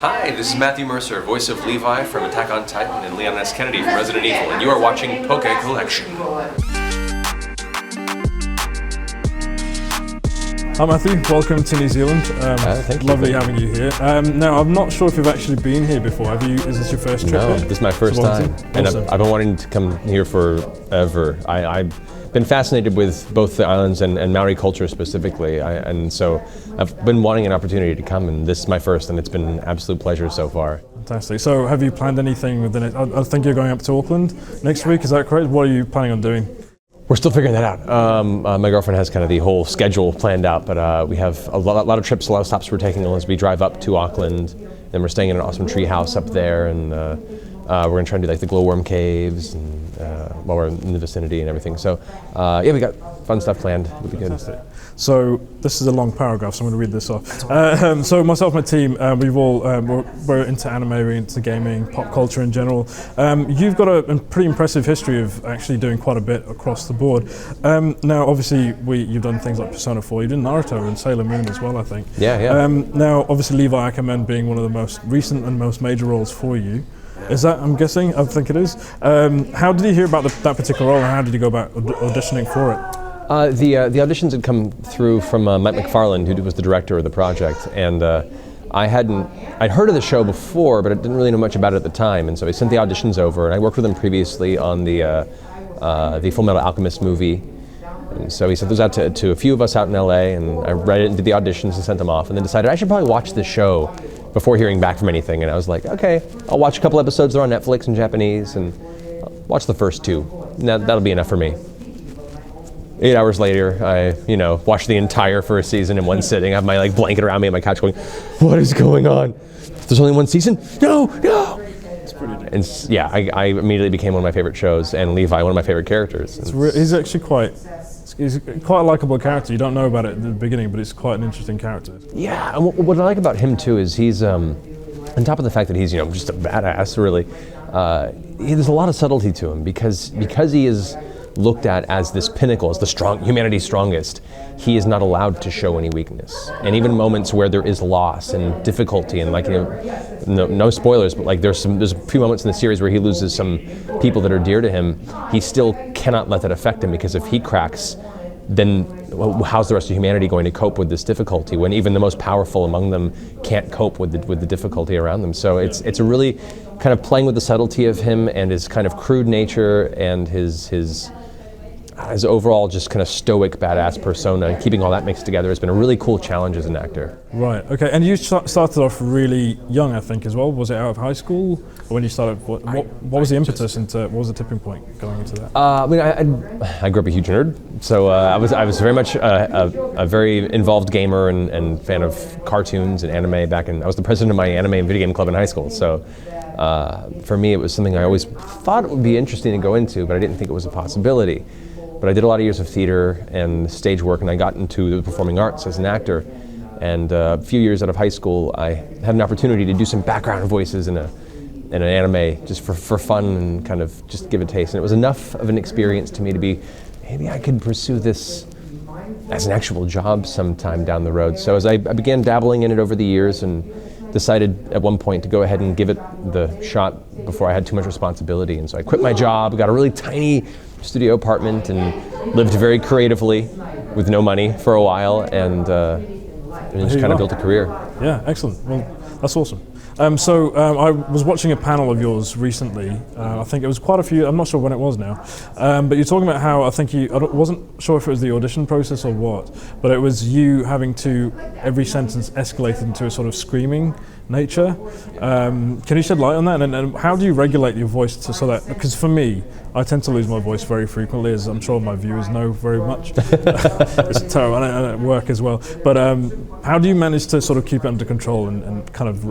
Hi, this is Matthew Mercer, voice of Levi from Attack on Titan and Leon S. Kennedy from Resident Evil, and you are watching PokeCollection. Hi Matthew, welcome to New Zealand. Thank you. Lovely having you here. Now, I'm not sure if you've actually been here before. Have you? Is this your first trip No, here? this is my first time. And Awesome. I've been wanting to come here forever. I've been fascinated with both the islands and Maori culture specifically, and so I've been wanting an opportunity to come, and this is my first, and it's been an absolute pleasure so far. Fantastic. So have you planned anything within it? I think you're going up to Auckland next week, is that correct? What are you planning on doing? We're still figuring that out. My girlfriend has kind of the whole schedule planned out, but we have a lot of trips, a lot of stops we're taking as we drive up to Auckland. Then we're staying in an awesome tree house up there, and we're going to try and do like the glowworm caves and, while we're in the vicinity and everything. So yeah, we got fun stuff planned. It'll be good. Fantastic. So this is a long paragraph, so I'm going to read this off. So myself and my team, we're into anime, we're into gaming, pop culture in general. You've got a pretty impressive history of actually doing quite a bit across the board. Now, obviously, you've done things like Persona 4, you did Naruto and Sailor Moon as well, I think. Yeah. Now, obviously, Levi Ackerman being one of the most recent and most major roles for you. Is that, I'm guessing? I think it is. How did you hear about that particular role, and how did you go about auditioning for it? The auditions had come through from Mike McFarland, who was the director of the project, and I'd heard of the show before, but I didn't really know much about it at the time, and so he sent the auditions over, and I worked with him previously on the Full Metal Alchemist movie, and so he sent those out to a few of us out in LA, and I read it and did the auditions and sent them off, and then decided I should probably watch the show before hearing back from anything, and I was like, okay, I'll watch a couple episodes. They're on Netflix in Japanese, and I'll watch the first two. That'll be enough for me. 8 hours later, I, watched the entire first season in one sitting. I have my blanket around me on my couch going, what is going on? There's only one season? No! It's pretty deep. And yeah, I immediately became one of my favorite shows, and Levi, one of my favorite characters. He's actually quite a likable character. You don't know about it at the beginning, but it's quite an interesting character. Yeah, and what I like about him too is he's, on top of the fact that he's, just a badass, really, there's a lot of subtlety to him because he is looked at as this pinnacle, as humanity's strongest. He is not allowed to show any weakness. And even moments where there is loss and difficulty and no spoilers, but there's a few moments in the series where he loses some people that are dear to him, he still cannot let that affect him, because if he cracks, then how's the rest of humanity going to cope with this difficulty when even the most powerful among them can't cope with the difficulty around them? So it's a really kind of playing with the subtlety of him and his kind of crude nature and his overall just kind of stoic badass persona, and keeping all that mixed together has been a really cool challenge as an actor. Right, okay, and you started off really young, I think, as well. Was it out of high school? Or when you started, what was the impetus what was the tipping point going into that? I grew up a huge nerd, so I was very much a very involved gamer and fan of cartoons and anime I was the president of my anime and video game club in high school, so for me it was something I always thought it would be interesting to go into, but I didn't think it was a possibility. But I did a lot of years of theater and stage work, and I got into the performing arts as an actor. And a few years out of high school, I had an opportunity to do some background voices in an anime just for fun and kind of just give a taste. And it was enough of an experience to me to be, maybe I could pursue this as an actual job sometime down the road. So as I began dabbling in it over the years and decided at one point to go ahead and give it the shot before I had too much responsibility. And so I quit my job, got a really tiny studio apartment, and lived very creatively with no money for a while, and just kind of built a career. Yeah, excellent. Well, that's awesome. So I was watching a panel of yours recently. I think it was quite a few, I'm not sure when it was now, but you're talking about how I wasn't sure if it was the audition process or what, but it was you having to, every sentence escalated into a sort of screaming nature. Can you shed light on that? And how do you regulate your voice so that, because for me, I tend to lose my voice very frequently, as I'm sure my viewers know very much. It's terrible, and at work as well. But how do you manage to sort of keep it under control and kind of,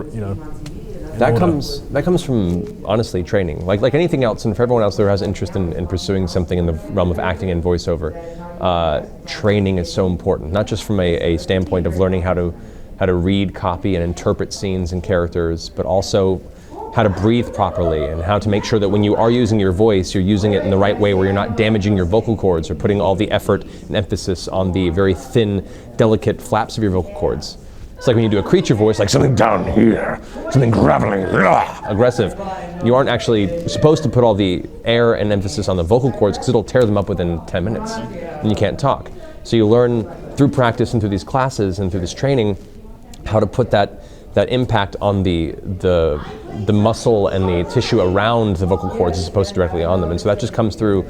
That comes from, honestly, training. Like anything else, and for everyone else that has interest in pursuing something in the realm of acting and voiceover, training is so important. Not just from a standpoint of learning how to read, copy, and interpret scenes and characters, but also how to breathe properly and how to make sure that when you are using your voice, you're using it in the right way where you're not damaging your vocal cords or putting all the effort and emphasis on the very thin, delicate flaps of your vocal cords. It's like when you do a creature voice, like something down here, something gravelly, aggressive. You aren't actually supposed to put all the air and emphasis on the vocal cords because it'll tear them up within 10 minutes and you can't talk. So you learn through practice and through these classes and through this training how to put that impact on the muscle and the tissue around the vocal cords as opposed to directly on them. And so that just comes through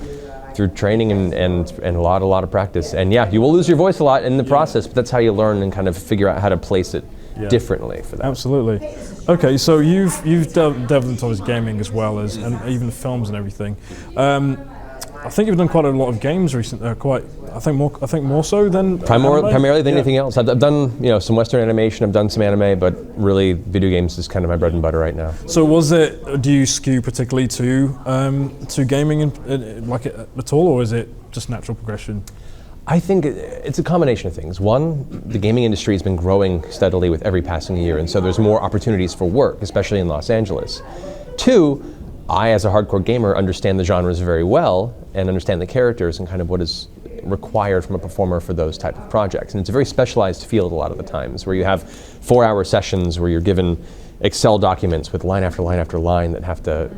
training and a lot of practice. And yeah, you will lose your voice a lot in the process, but that's how you learn and kind of figure out how to place it differently for that. Absolutely. Okay, so you've delved into this gaming as well as and even films and everything. I think you've done quite a lot of games recently. I think more so than primarily than anything else. I've done some Western animation. I've done some anime, but really video games is kind of my bread and butter right now. So do you skew particularly to gaming at all, or is it just natural progression? I think it's a combination of things. One, the gaming industry has been growing steadily with every passing year, and so there's more opportunities for work, especially in Los Angeles. Two, I, as a hardcore gamer, understand the genres very well and understand the characters and kind of what is required from a performer for those type of projects. And it's a very specialized field a lot of the times, where you have 4-hour sessions where you're given Excel documents with line after line after line that have to,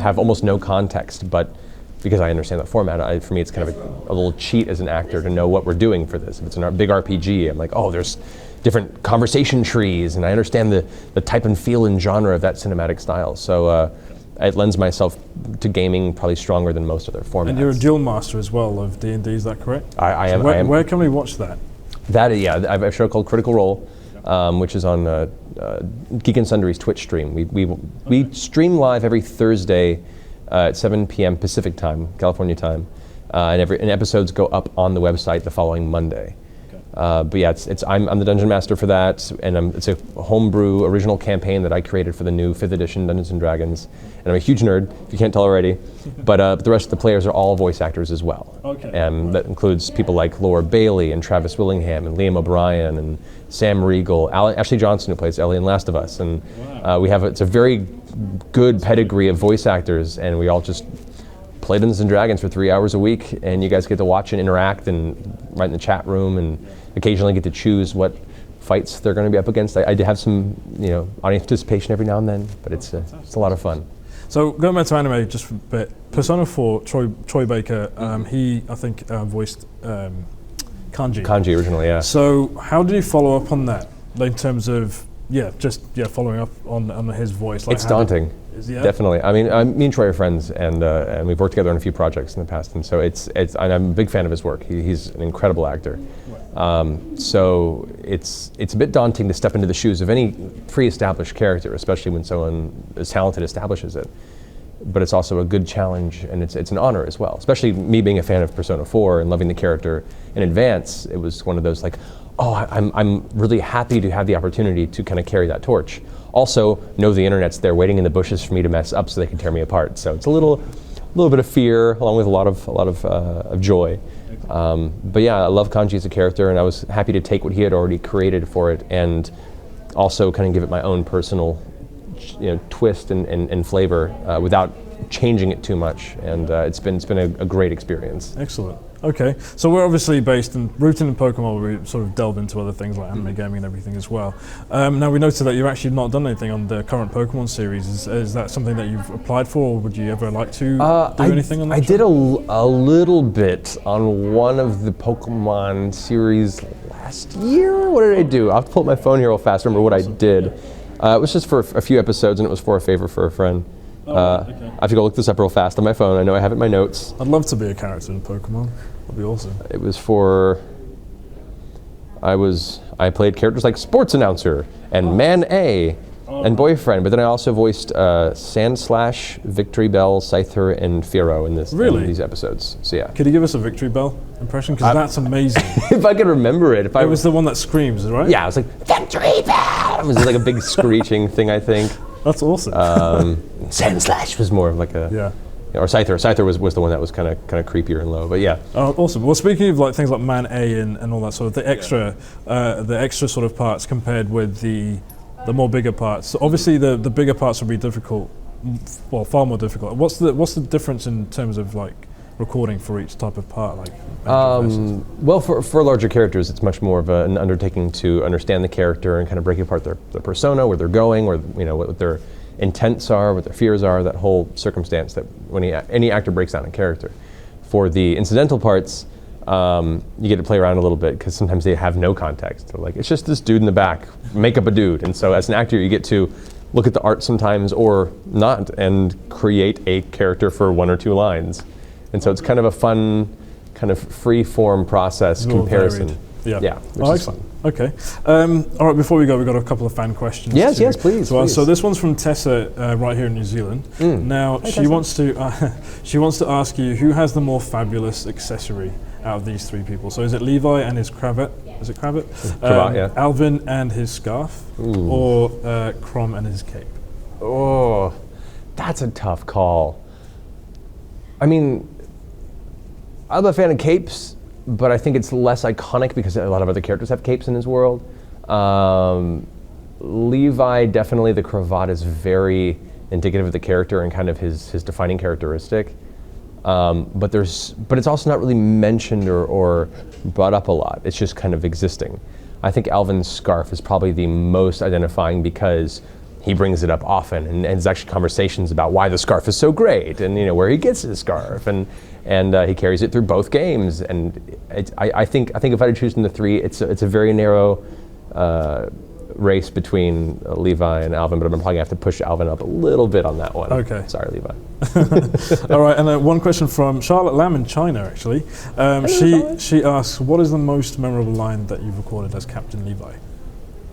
have almost no context. But because I understand that format, for me it's kind of a little cheat as an actor to know what we're doing for this. If it's a big RPG, I'm like, oh, there's different conversation trees, and I understand the type and feel and genre of that cinematic style. So it lends myself to gaming probably stronger than most other formats. And you're a dual master as well of D&D, is that correct? I am. Where can we watch that? I have a show called Critical Role, which is on Geek and Sundry's Twitch stream. We stream live every Thursday at 7 p.m. Pacific time, California time, and episodes go up on the website the following Monday. But yeah, I'm the Dungeon Master for that, and it's a homebrew original campaign that I created for the new 5th edition Dungeons & Dragons. And I'm a huge nerd, if you can't tell already, but the rest of the players are all voice actors as well. Okay. And that includes people like Laura Bailey and Travis Willingham and Liam O'Brien and Sam Riegel, Ashley Johnson, who plays Ellie in Last of Us. And it's a very good pedigree of voice actors, and we all just play Dungeons & Dragons for 3 hours a week, and you guys get to watch and interact and write in the chat room and occasionally get to choose what fights they're going to be up against. I do have some, audience participation every now and then, but it's a lot of fun. So going back to anime just for a bit, Persona 4, Troy Baker, he, I think, voiced Kanji. Kanji originally, yeah. So how did you follow up on that in terms of, following up on his voice? It's daunting. Definitely. I mean, me and Troy are friends, and we've worked together on a few projects in the past, and so and I'm a big fan of his work. He's an incredible actor. So it's a bit daunting to step into the shoes of any pre-established character, especially when someone as talented establishes it. But it's also a good challenge, and it's an honor as well. Especially me being a fan of Persona 4 and loving the character in advance, it was one of those like, oh, I'm really happy to have the opportunity to kind of carry that torch. Also, know the internet's there waiting in the bushes for me to mess up so they can tear me apart. So it's a little bit of fear, along with a lot of joy. But yeah, I love Kanji as a character, and I was happy to take what he had already created for it, and also kind of give it my own personal, twist and flavor without changing it too much. And it's been a great experience. Excellent. Okay, so we're obviously based and rooted in Pokemon, where we sort of delve into other things like anime gaming and everything as well. Now we noticed that you've actually not done anything on the current Pokemon series. Is that something that you've applied for, or would you ever like to do anything on that? I did a little bit on one of the Pokemon series last year. What did I do? I'll have to pull up my phone here real fast, remember what I did. It was just for a few episodes, and it was for a favor for a friend. Okay. I have to go look this up real fast on my phone. I know I have it in my notes. I'd love to be a character in Pokemon. That'd be awesome. It was for... I played characters like Sports Announcer and Man A and Boyfriend, but then I also voiced Sandslash, Victory Bell, Scyther, and Fearow in these episodes. So yeah. Could you give us a Victory Bell impression? Because that's amazing. If I could remember it. It was the one that screams, right? Yeah, it was like, Victory Bell! It was like a big screeching thing, I think. That's awesome. Sandslash was more of like a... Yeah. Or Scyther. Scyther was the one that was kind of creepier and low, but yeah. Oh, awesome. Well, speaking of like things like Man A and all that sort of the extra sort of parts compared with the more bigger parts. So obviously, the bigger parts would be difficult. Well, far more difficult. What's the difference in terms of like recording for each type of part, like major verses? Well, for larger characters, it's much more of an undertaking to understand the character and kind of break apart their persona, where they're going, or what their intents are, what their fears are, that whole circumstance that when any actor breaks down a character. For the incidental parts, you get to play around a little bit because sometimes they have no context. They're like, it's just this dude in the back, make up a dude. And so as an actor, you get to look at the art sometimes or not and create a character for 1 or 2 lines. And so it's kind of a fun, kind of free-form process comparison. Yeah, which is fun. Okay. All right, before we go, we've got a couple of fan questions. Yes, please. So this one's from Tessa, right here in New Zealand. Now, she wants to ask you, who has the more fabulous accessory out of these 3 people? So is it Levi and his cravat? Is it cravat? Cravat, yeah. Alvin and his scarf? Or Crom and his cape? Oh, that's a tough call. I mean, I'm a fan of capes, but I think it's less iconic because a lot of other characters have capes in his world. Levi, definitely the cravat is very indicative of the character and kind of his defining characteristic. But it's also not really mentioned or brought up a lot. It's just kind of existing. I think Alvin's scarf is probably the most identifying because he brings it up often, and there's actually conversations about why the scarf is so great, and where he gets his scarf, and he carries it through both games. And I think if I had to choose from the 3, it's a very narrow race between Levi and Alvin, but I'm probably gonna have to push Alvin up a little bit on that one. Okay. Sorry, Levi. All right, and one question from Charlotte Lamb in China, actually. She asks, what is the most memorable line that you've recorded as Captain Levi?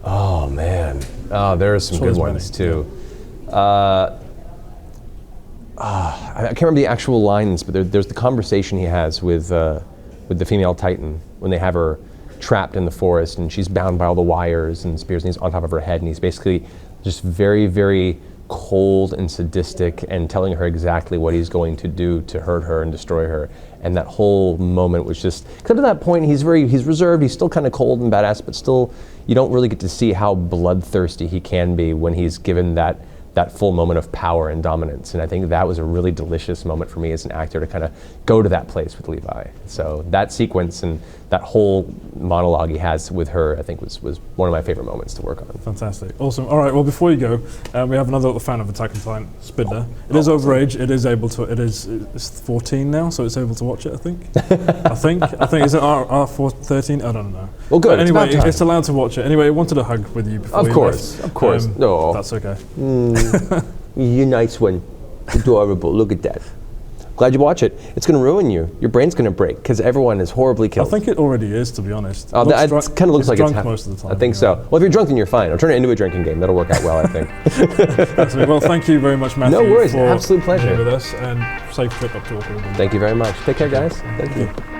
Oh man, there are some good ones too. I can't remember the actual lines, but there's the conversation he has with the female Titan when they have her trapped in the forest and she's bound by all the wires and spears, and he's on top of her head, and he's basically just very, very cold and sadistic and telling her exactly what he's going to do to hurt her and destroy her. And that whole moment was just, because up to that point he's reserved, he's still kind of cold and badass, but still you don't really get to see how bloodthirsty he can be when he's given that full moment of power and dominance. And I think that was a really delicious moment for me as an actor to kind of go to that place with Levi. So that sequence and that whole monologue he has with her, I think was one of my favorite moments to work on. Fantastic, awesome. All right, well, before you go, we have another little fan of Attack on Titan, Spinda. It is overage. It's 14 now, so it's able to watch it. I think. I think is it R13? I don't know. Well, good. But anyway, it's allowed to watch it. Anyway, I wanted a hug with you before. Of course. No, that's okay. You nice one, adorable. Look at that. Glad you watch it. It's going to ruin you. Your brain's going to break because everyone is horribly killed. I think it already is, to be honest. Oh, it kind of looks like it's drunk most of the time. I think so. Well, if you're drunk, then you're fine. I'll turn it into a drinking game. That'll work out well, I think. Well, thank you very much, Matthew. No worries. For Absolute pleasure. being with us, and safe trip up to Auckland. Thank you very much. Take care, guys. Thank you.